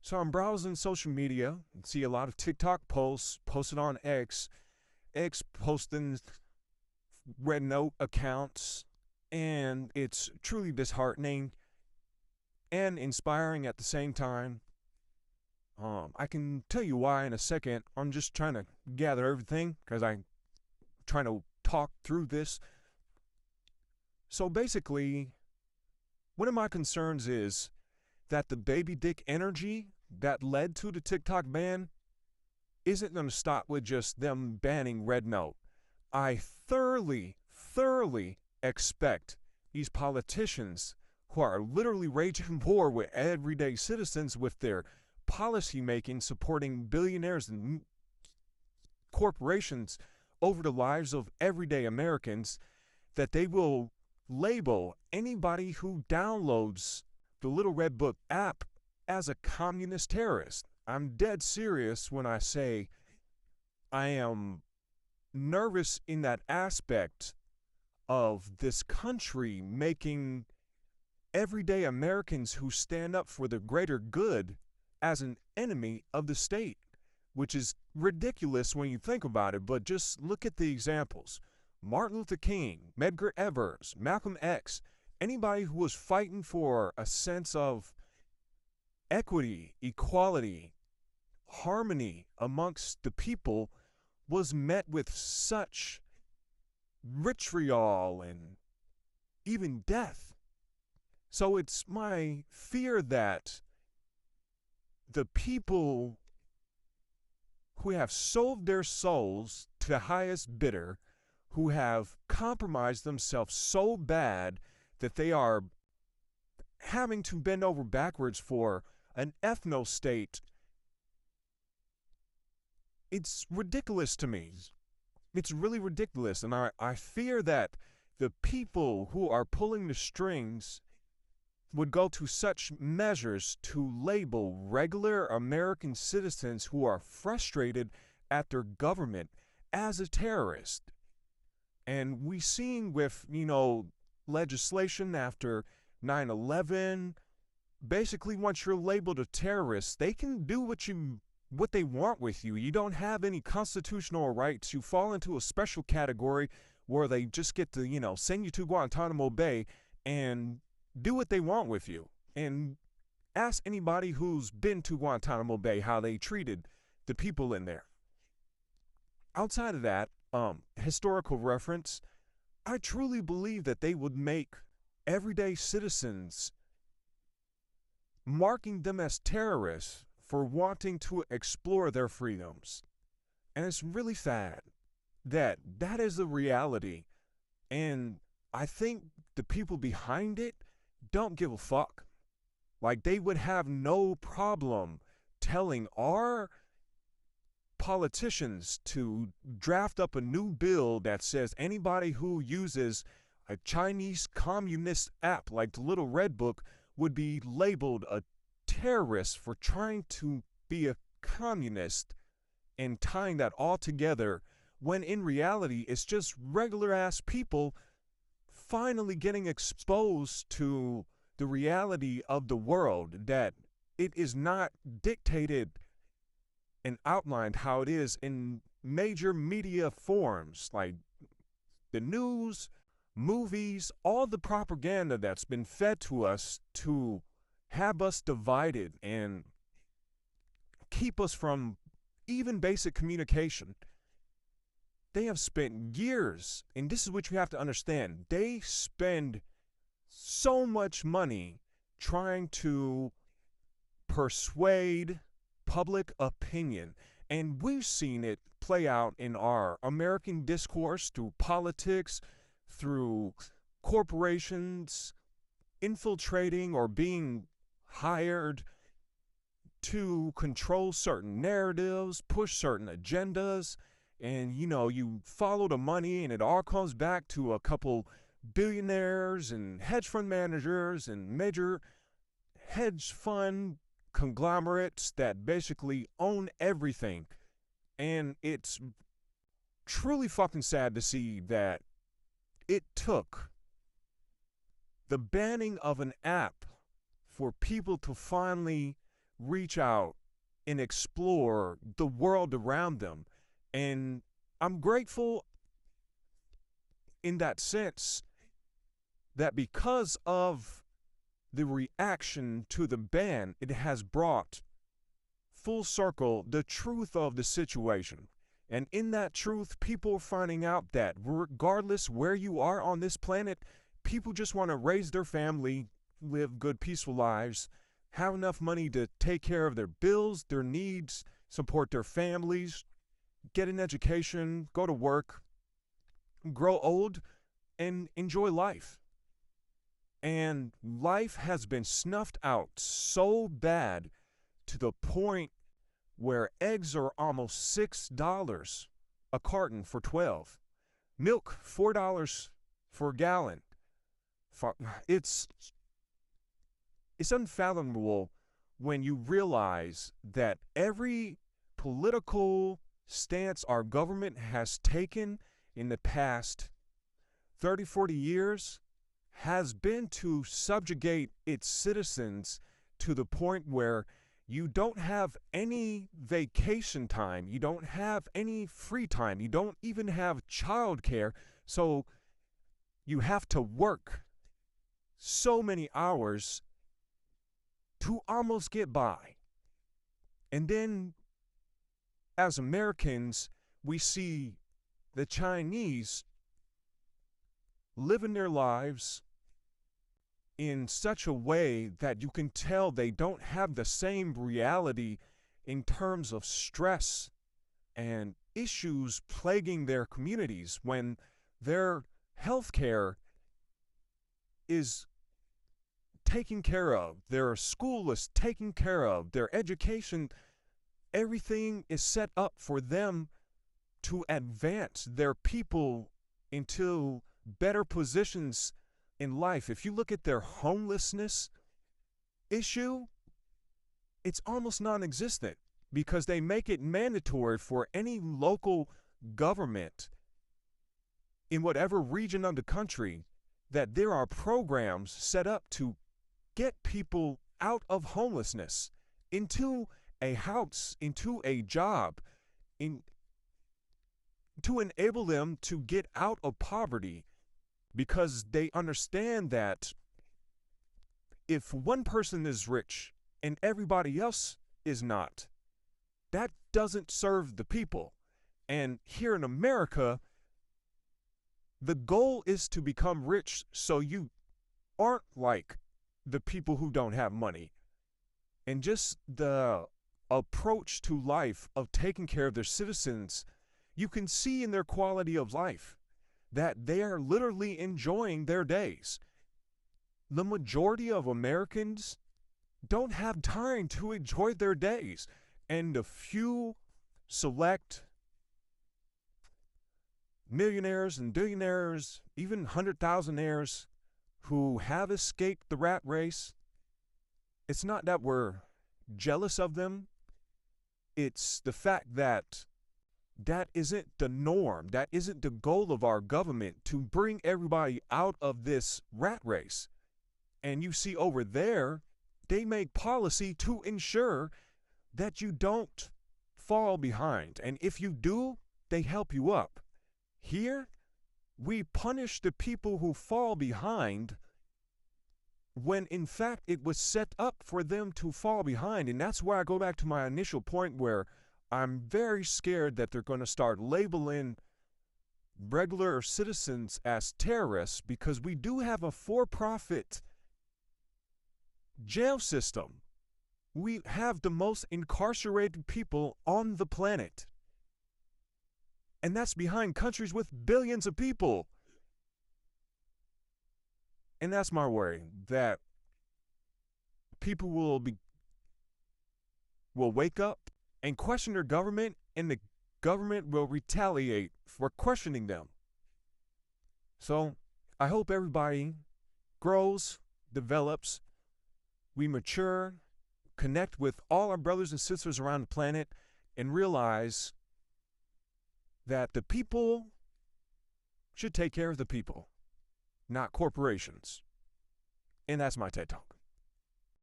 So I'm browsing social media and see a lot of TikTok posts posted on X posting Red Note accounts, and it's truly disheartening and inspiring at the same time. I can tell you why in a second. I'm just trying to gather everything because I'm trying to talk through this. So basically, one of my concerns is that the baby dick energy that led to the TikTok ban isn't going to stop with just them banning Red Note. I thoroughly expect these politicians who are literally waging war with everyday citizens with their policy making supporting billionaires and corporations over the lives of everyday Americans, that they will label anybody who downloads the Little Red Book app as a communist terrorist. I'm dead serious when I say I am nervous in that aspect of this country making everyday Americans who stand up for the greater good as an enemy of the state, which is ridiculous when you think about it. But just look at the examples. Martin Luther King, Medgar Evers, Malcolm X, anybody who was fighting for a sense of equity, equality, harmony amongst the people was met with such vitriol and even death. So it's my fear that the people who have sold their souls to the highest bidder, who have compromised themselves so bad that they are having to bend over backwards for an ethno-state, it's ridiculous to me. It's really ridiculous. And I fear that the people who are pulling the strings would go to such measures to label regular American citizens who are frustrated at their government as a terrorist. And we seen with, legislation after 9/11, basically once you're labeled a terrorist, they can do what they want with you. You don't have any constitutional rights. You fall into a special category where they just get to, send you to Guantanamo Bay and do what they want with you. And ask anybody who's been to Guantanamo Bay how they treated the people in there. Outside of that, historical reference, I truly believe that they would make everyday citizens, marking them as terrorists for wanting to explore their freedoms. And it's really sad that that is the reality. And I think the people behind it don't give a fuck. Like, they would have no problem telling our politicians to draft up a new bill that says anybody who uses a Chinese communist app like the Little Red Book would be labeled a terrorist for trying to be a communist, and tying that all together when in reality it's just regular ass people finally getting exposed to the reality of the world, that it is not dictated and outlined how it is in major media forms like the news, movies, all the propaganda that's been fed to us to have us divided and keep us from even basic communication. They have spent years, and this is what you have to understand, they spend so much money trying to persuade public opinion. And we've seen it play out in our American discourse through politics, through corporations infiltrating or being hired to control certain narratives, push certain agendas. And, you follow the money, and it all comes back to a couple billionaires and hedge fund managers and major hedge fund conglomerates that basically own everything. And it's truly fucking sad to see that it took the banning of an app for people to finally reach out and explore the world around them. And I'm grateful in that sense that because of the reaction to the ban, it has brought full circle the truth of the situation. And in that truth, people are finding out that regardless where you are on this planet, people just want to raise their family, live good, peaceful lives, have enough money to take care of their bills, their needs, support their families, get an education, go to work, grow old, and enjoy life. And life has been snuffed out so bad to the point where eggs are almost $6 a carton for 12. Milk, $4 for a gallon. It's unfathomable when you realize that every political stance our government has taken in the past 30, 40 years has been to subjugate its citizens to the point where you don't have any vacation time, you don't have any free time, you don't even have childcare, so you have to work so many hours to almost get by. And then, as Americans, we see the Chinese living their lives in such a way that you can tell they don't have the same reality in terms of stress and issues plaguing their communities when their healthcare is taken care of, their school is taken care of, their education, everything is set up for them to advance their people into better positions in life. If you look at their homelessness issue, it's almost non-existent because they make it mandatory for any local government in whatever region of the country that there are programs set up to get people out of homelessness into a house, into a job, to enable them to get out of poverty, because they understand that if one person is rich and everybody else is not, that doesn't serve the people. And here in America, the goal is to become rich so you aren't like the people who don't have money. And just the approach to life of taking care of their citizens, you can see in their quality of life that they are literally enjoying their days. The majority of Americans don't have time to enjoy their days. And the few select millionaires and billionaires, even 100,000aires who have escaped the rat race, it's not that we're jealous of them. It's the fact that that isn't the norm. That isn't the goal of our government, to bring everybody out of this rat race. And you see over there, they make policy to ensure that you don't fall behind. And if you do, they help you up. Here, we punish the people who fall behind when in fact it was set up for them to fall behind. And that's why I go back to my initial point where I'm very scared that they're going to start labeling regular citizens as terrorists, because we do have a for-profit jail system. We have the most incarcerated people on the planet. And that's behind countries with billions of people. And that's my worry, that people will wake up and question their government, and the government will retaliate for questioning them. So I hope everybody grows, develops, we mature, connect with all our brothers and sisters around the planet, and realize that the people should take care of the people, not corporations. And that's my TED Talk.